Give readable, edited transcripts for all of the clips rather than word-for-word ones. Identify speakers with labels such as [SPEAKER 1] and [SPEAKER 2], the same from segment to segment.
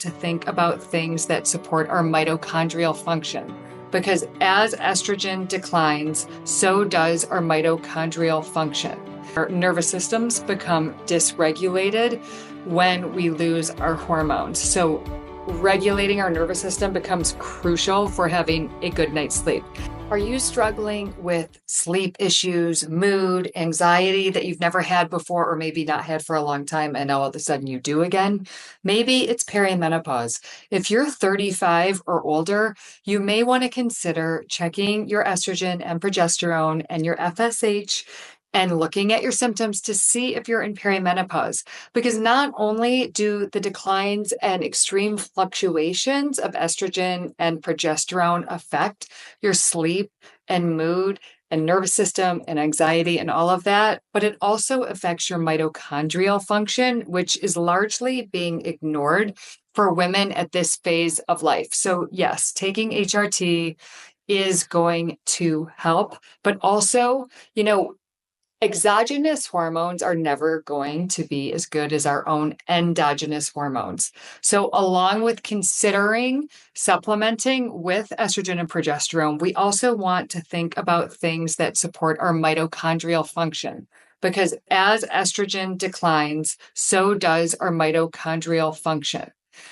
[SPEAKER 1] to think about things that support our mitochondrial function. Because as estrogen declines, so does our mitochondrial function. Our nervous systems become dysregulated when we lose our hormones. So regulating our nervous system becomes crucial for having a good night's sleep. Are you struggling with sleep issues, mood, anxiety that you've never had before, or maybe not had for a long time, and now all of a sudden you do again? Maybe it's perimenopause. If you're 35 or older, you may want to consider checking your estrogen and progesterone and your FSH and looking at your symptoms to see if you're in perimenopause. Because not only do the declines and extreme fluctuations of estrogen and progesterone affect your sleep and mood and nervous system and anxiety and all of that, but it also affects your mitochondrial function, which is largely being ignored for women at this phase of life. So yes, taking HRT is going to help, but also, exogenous hormones are never going to be as good as our own endogenous hormones. So along with considering supplementing with estrogen and progesterone, we also want to think about things that support our mitochondrial function. Because as estrogen declines, so does our mitochondrial function.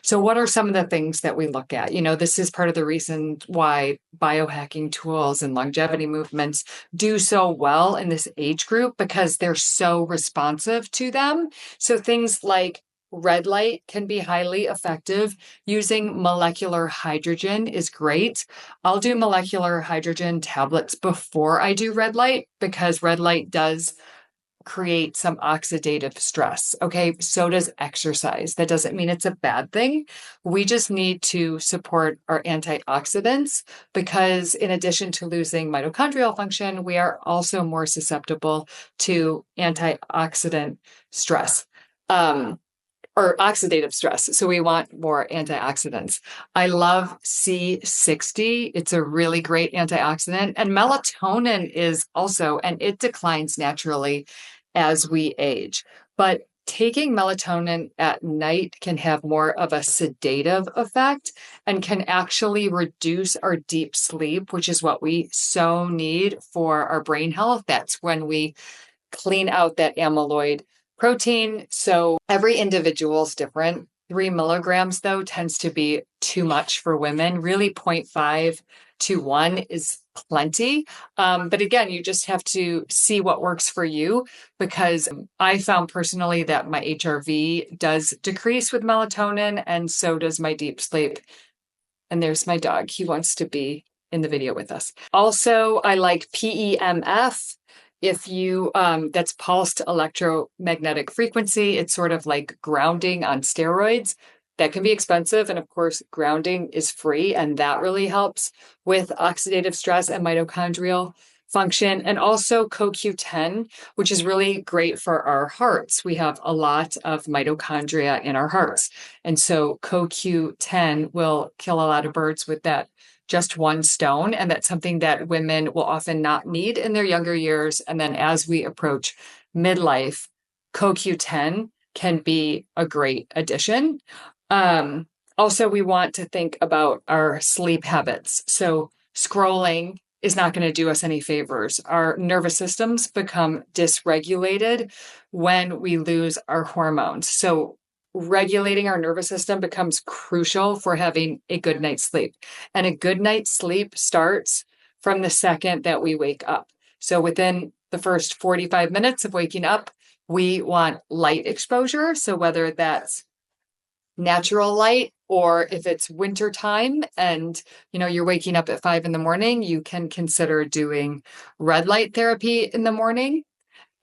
[SPEAKER 1] So what are some of the things that we look at? This is part of the reason why biohacking tools and longevity movements do so well in this age group, because they're so responsive to them. So things like red light can be highly effective. Using molecular hydrogen is great. I'll do molecular hydrogen tablets before I do red light, because red light does create some oxidative stress. Okay, so does exercise. That doesn't mean it's a bad thing. We just need to support our antioxidants, because in addition to losing mitochondrial function, we are also more susceptible to antioxidant stress. Or oxidative stress. So we want more antioxidants. I love C60. It's a really great antioxidant. And melatonin is also, and it declines naturally as we age. But taking melatonin at night can have more of a sedative effect and can actually reduce our deep sleep, which is what we so need for our brain health. That's when we clean out that amyloid protein. So every individual is different. 3 milligrams, though, tends to be too much for women. Really, 0.5 to 1 is plenty. But again, you just have to see what works for you, because I found personally that my HRV does decrease with melatonin, and so does my deep sleep. And there's my dog. He wants to be in the video with us. Also, I like PEMF. If you, that's pulsed electromagnetic frequency. It's sort of like grounding on steroids. That can be expensive. And of course, grounding is free. And that really helps with oxidative stress and mitochondrial function. And also CoQ10, which is really great for our hearts. We have a lot of mitochondria in our hearts. And so CoQ10 will kill a lot of birds with that just one stone. And that's something that women will often not need in their younger years. And then as we approach midlife, CoQ10 can be a great addition. Also, we want to think about our sleep habits. So scrolling is not going to do us any favors. Our nervous systems become dysregulated when we lose our hormones. So regulating our nervous system becomes crucial for having a good night's sleep. And a good night's sleep starts from the second that we wake up. So within the first 45 minutes of waking up, we want light exposure. So whether that's natural light, or if it's winter time and you're waking up at 5 a.m, you can consider doing red light therapy in the morning.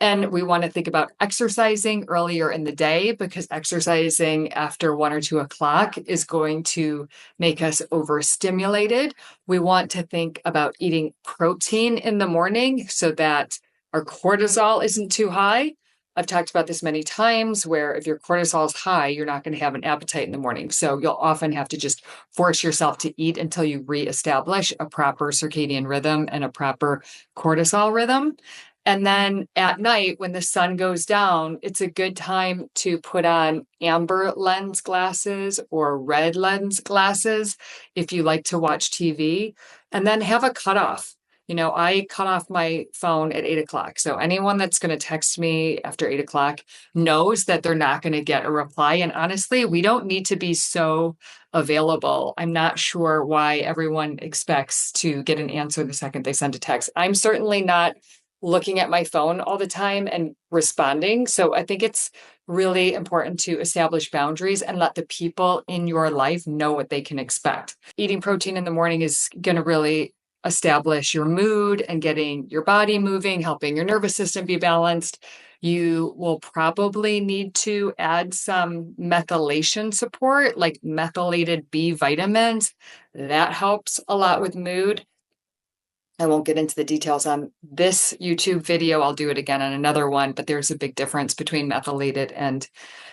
[SPEAKER 1] And we want to think about exercising earlier in the day, because exercising after 1 or 2 o'clock is going to make us overstimulated. We want to think about eating protein in the morning so that our cortisol isn't too high. I've talked about this many times, where if your cortisol is high, you're not going to have an appetite in the morning. So you'll often have to just force yourself to eat until you reestablish a proper circadian rhythm and a proper cortisol rhythm. And then at night, when the sun goes down, it's a good time to put on amber lens glasses or red lens glasses if you like to watch TV, and then have a cutoff. I cut off my phone at 8 o'clock. So anyone that's going to text me after 8 o'clock knows that they're not going to get a reply. And honestly, we don't need to be so available. I'm not sure why everyone expects to get an answer the second they send a text. I'm certainly not looking at my phone all the time and responding. So I think it's really important to establish boundaries and let the people in your life know what they can expect. Eating protein in the morning is going to really establish your mood and getting your body moving, helping your nervous system be balanced. You will probably need to add some methylation support, like methylated B vitamins. That helps a lot with mood. I won't get into the details on this YouTube video. I'll do it again on another one, but there's a big difference between methylated and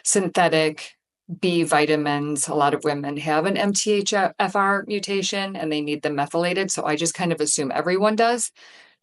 [SPEAKER 1] synthetic B vitamins. A lot of women have an MTHFR mutation and they need them methylated. So I just kind of assume everyone does.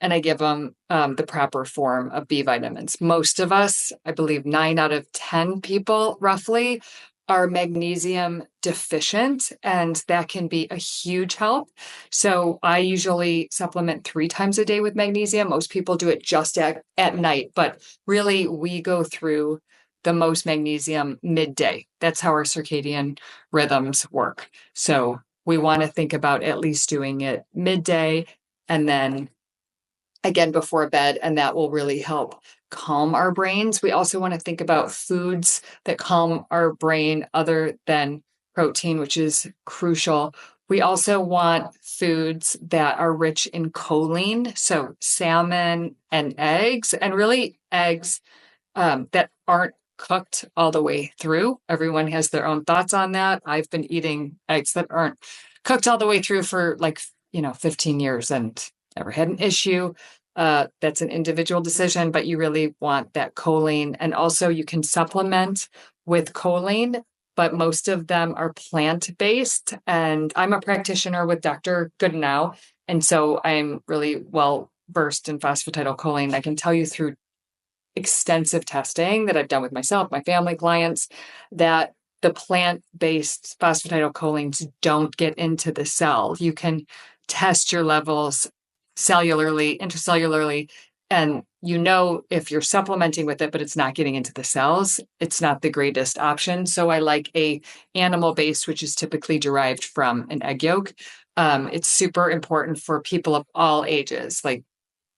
[SPEAKER 1] And I give them the proper form of B vitamins. Most of us, I believe 9 out of 10 people roughly, are magnesium deficient, and that can be a huge help. So I usually supplement 3 times a day with magnesium. Most people do it just at night, but really we go through the most magnesium midday. That's how our circadian rhythms work. So we want to think about at least doing it midday and then again before bed, and that will really help calm our brains. We also want to think about foods that calm our brain other than protein, which is crucial. We also want foods that are rich in choline, so salmon and eggs, and really eggs that aren't cooked all the way through. Everyone has their own thoughts on that. I've been eating eggs that aren't cooked all the way through for 15 years and never had an issue. That's an individual decision, but you really want that choline. And also you can supplement with choline, but most of them are plant-based. And I'm a practitioner with Dr. Goodenow. And so I'm really well versed in phosphatidylcholine. I can tell you through extensive testing that I've done with myself, my family clients, that the plant-based phosphatidylcholines don't get into the cell. You can test your levels cellularly, intracellularly, and if you're supplementing with it, but it's not getting into the cells, it's not the greatest option. So I like a animal-based, which is typically derived from an egg yolk. It's super important for people of all ages, like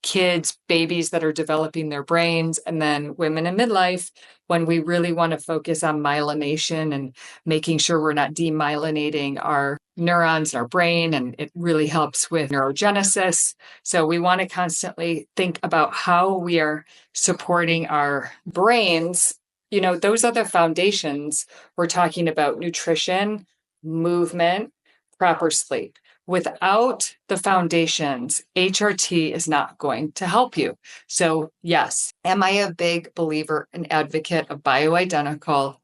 [SPEAKER 1] kids, babies that are developing their brains, and then women in midlife, when we really want to focus on myelination and making sure we're not demyelinating our neurons in our brain, and it really helps with neurogenesis. So we want to constantly think about how we are supporting our brains. Those are the foundations. We're talking about nutrition, movement, proper sleep. Without the foundations, HRT is not going to help you. So yes, am I a big believer and advocate of bioidentical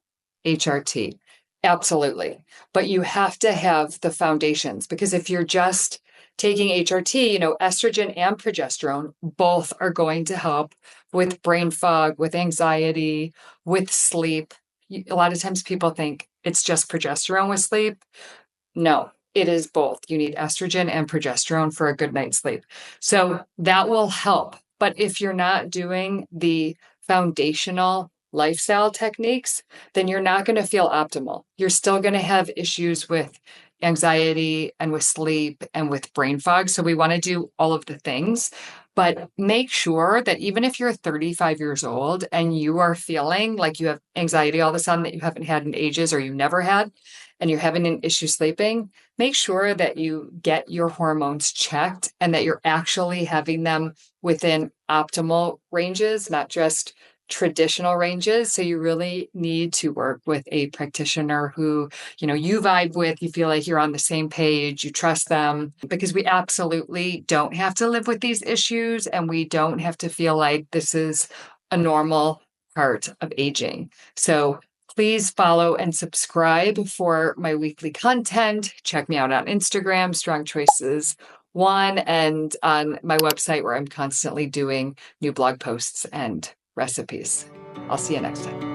[SPEAKER 1] HRT? Absolutely. But you have to have the foundations, because if you're just taking HRT, estrogen and progesterone both are going to help with brain fog, with anxiety, with sleep. A lot of times people think it's just progesterone with sleep. No, it is both. You need estrogen and progesterone for a good night's sleep. So that will help. But if you're not doing the foundational lifestyle techniques, then you're not going to feel optimal. You're still going to have issues with anxiety and with sleep and with brain fog. So we want to do all of the things, but make sure that even if you're 35 years old and you are feeling like you have anxiety all of a sudden that you haven't had in ages or you never had, and you're having an issue sleeping, make sure that you get your hormones checked and that you're actually having them within optimal ranges, not just traditional ranges. So you really need to work with a practitioner who, you vibe with, you feel like you're on the same page, you trust them, because we absolutely don't have to live with these issues, and we don't have to feel like this is a normal part of aging. So please follow and subscribe for my weekly content. Check me out on Instagram, Strong Choices one, and on my website where I'm constantly doing new blog posts and recipes. I'll see you next time.